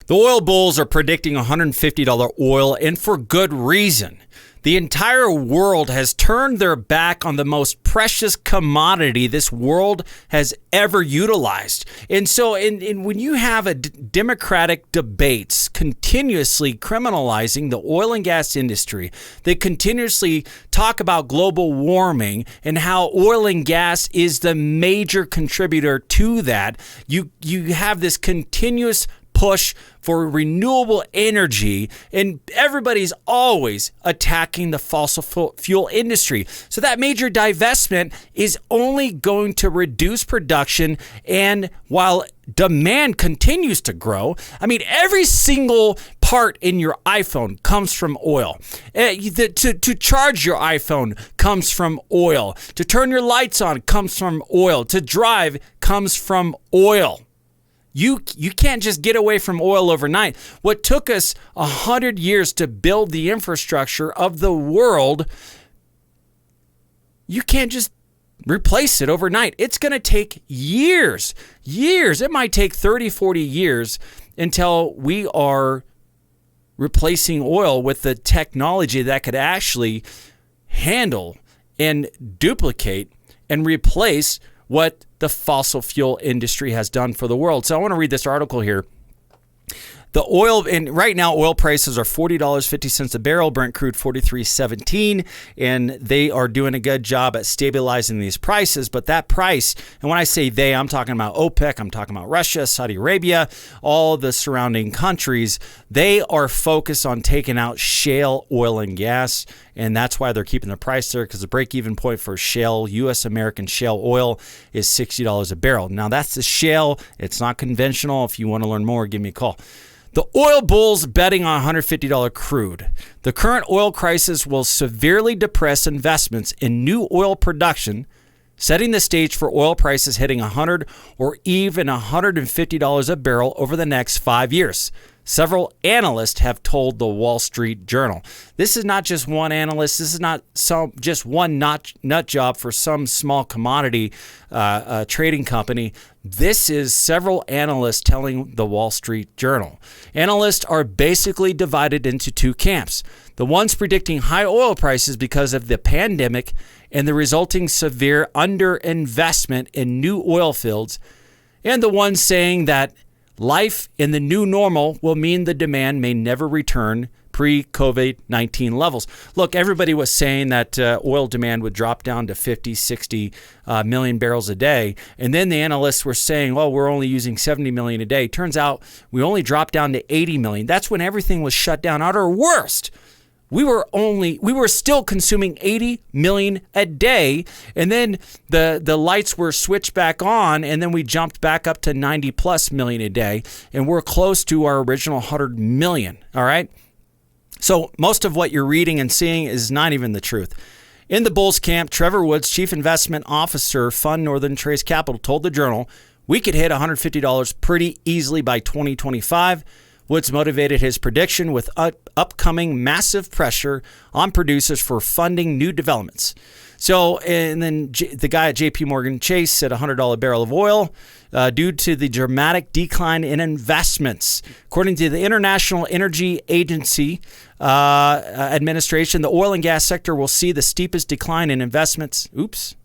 The oil bulls are predicting $150 oil, and for good reason. The entire world has turned their back on the most precious commodity this world has ever utilized. And so when you have a democratic debates continuously criminalizing the oil and gas industry, they continuously talk about global warming and how oil and gas is the major contributor to that. You have this continuous push for renewable energy, and everybody's always attacking the fossil fuel industry. So that major divestment is only going to reduce production, and while demand continues to grow, I mean, every single part in your iPhone comes from oil. To charge your iPhone comes from oil. To turn your lights on comes from oil. To drive comes from oil. You can't just get away from oil overnight. What took us 100 years to build the infrastructure of the world, you can't just replace it overnight. It's going to take years. It might take 30, 40 years until we are replacing oil with the technology that could actually handle and duplicate and replace what the fossil fuel industry has done for the world. So I want to read this article here. The oil, and right now oil prices are $40.50 a barrel, Brent crude $43.17, and they are doing a good job at stabilizing these prices. But that price, and when I say they, I'm talking about OPEC, I'm talking about Russia, Saudi Arabia, all the surrounding countries. They are focused on taking out shale oil and gas, and that's why they're keeping the price there, because the break-even point for shale, U.S. American shale oil, is $60 a barrel. Now, that's the shale. It's not conventional. If you want to learn more, give me a call. The oil bulls betting on $150 crude. The current oil crisis will severely depress investments in new oil production, setting the stage for oil prices hitting $100 or even $150 a barrel over the next 5 years. Several analysts have told the Wall Street Journal. This is not just one analyst. This is not just one nut job for some small commodity trading company. This is several analysts telling the Wall Street Journal. Analysts are basically divided into two camps. The ones predicting high oil prices because of the pandemic and the resulting severe underinvestment in new oil fields, and the ones saying that life in the new normal will mean the demand may never return pre-COVID-19 levels. Look, everybody was saying that oil demand would drop down to 50, 60 million barrels a day. And then the analysts were saying, well, we're only using 70 million a day. Turns out we only dropped down to 80 million. That's when everything was shut down. At our worst, we were still consuming 80 million a day, and then the lights were switched back on, and then we jumped back up to 90 plus million a day, and we're close to our original 100 million, all right? So most of what you're reading and seeing is not even the truth. In the Bulls camp, Trevor Woods, Chief Investment Officer, Fund Northern Trace Capital, told the Journal, we could hit $150 pretty easily by 2025. Woods motivated his prediction with upcoming massive pressure on producers for funding new developments. So, and then the guy at JP Morgan Chase said $100 a barrel of oil due to the dramatic decline in investments. According to the International Energy Agency administration, the oil and gas sector will see the steepest decline in investments. Oops.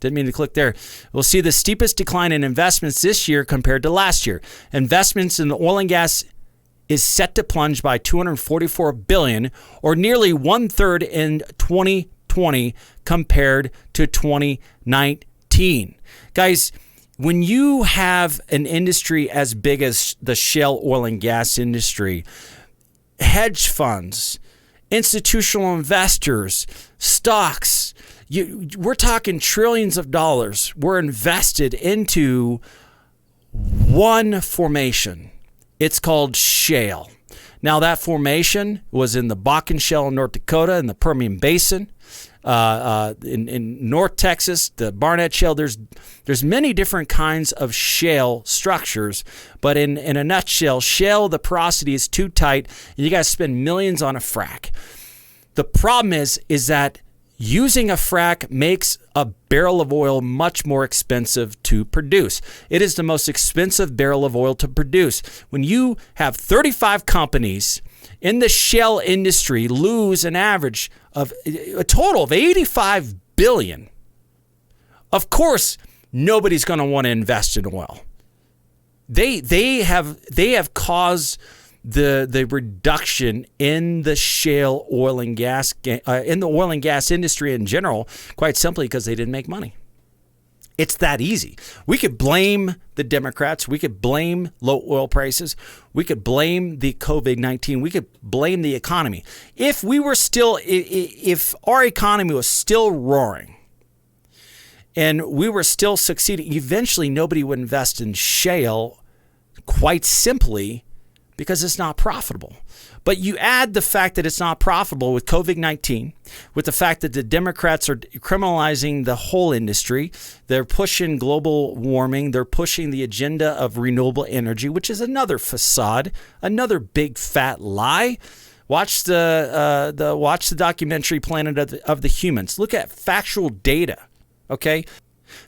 Didn't mean to click there. We'll see the steepest decline in investments this year compared to last year. Investments in the oil and gas is set to plunge by $244 billion, or nearly 1/3 in 2020 compared to 2019. Guys, when you have an industry as big as the shale oil and gas industry, hedge funds, institutional investors, stocks, we're talking trillions of dollars were invested into one formation. It's called shale. Now, that formation was in the Bakken Shale in North Dakota, in the Permian Basin, in North Texas, the Barnett Shale. There's many different kinds of shale structures, but in a nutshell, shale, the porosity is too tight, and you got to spend millions on a frack. The problem is that using a frac makes a barrel of oil much more expensive to produce. It is the most expensive barrel of oil to produce. When you have 35 companies in the shale industry lose an average of a total of $85 billion, of course, nobody's going to want to invest in oil. They have caused the reduction in the shale oil and gas in the oil and gas industry in general, quite simply because they didn't make money. It's that easy. We could blame the Democrats. We could blame low oil prices. We could blame the COVID-19. We could blame the economy. If our economy was still roaring and we were still succeeding, eventually nobody would invest in shale, quite simply because it's not profitable. But you add the fact that it's not profitable with COVID-19, with the fact that the Democrats are criminalizing the whole industry. They're pushing global warming. They're pushing the agenda of renewable energy, which is another facade, another big fat lie. Watch the documentary Planet of the Humans. Look at factual data, okay?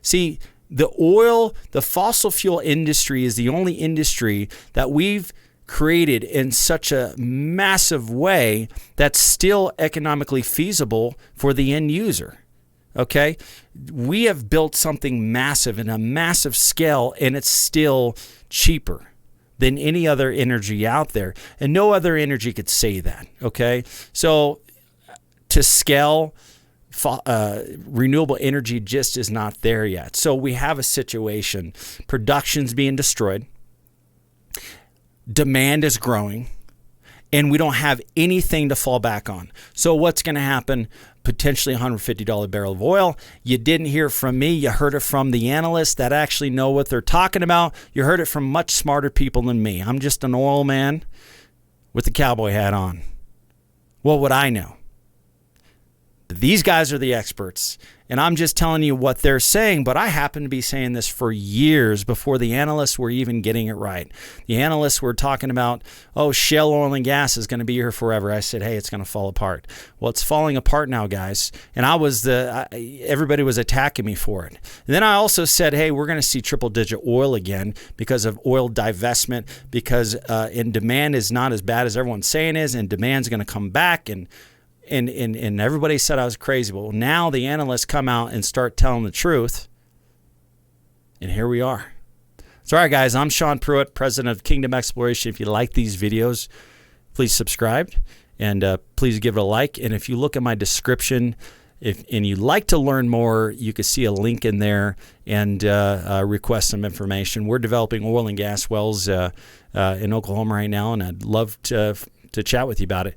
See, the fossil fuel industry is the only industry that we've created in such a massive way that's still economically feasible for the end user. Okay? We have built something massive in a massive scale, and it's still cheaper than any other energy out there. And no other energy could say that. Okay? So to scale, renewable energy just is not there yet. So we have a situation. Production's being destroyed. Demand is growing, and we don't have anything to fall back on. So what's going to happen? Potentially $150 barrel of oil. You didn't hear from me. You heard it from the analysts that actually know what they're talking about. You heard it from much smarter people than me. I'm just an oil man with the cowboy hat on. What would I know? These guys are the experts, and I'm just telling you what they're saying, but I happen to be saying this for years before the analysts were even getting it right. The analysts were talking about, shale oil and gas is going to be here forever. I said, hey, it's going to fall apart. Well, it's falling apart now, guys, and everybody was attacking me for it. And then I also said, hey, we're going to see triple-digit oil again because of oil divestment, because demand is not as bad as everyone's saying is, and demand's going to come back, and everybody said I was crazy. Well, now the analysts come out and start telling the truth. And here we are. So, all right, guys, I'm Sean Pruitt, president of Kingdom Exploration. If you like these videos, please subscribe and please give it a like. And if you look at my description, and you'd like to learn more, you can see a link in there and request some information. We're developing oil and gas wells in Oklahoma right now, and I'd love to chat with you about it.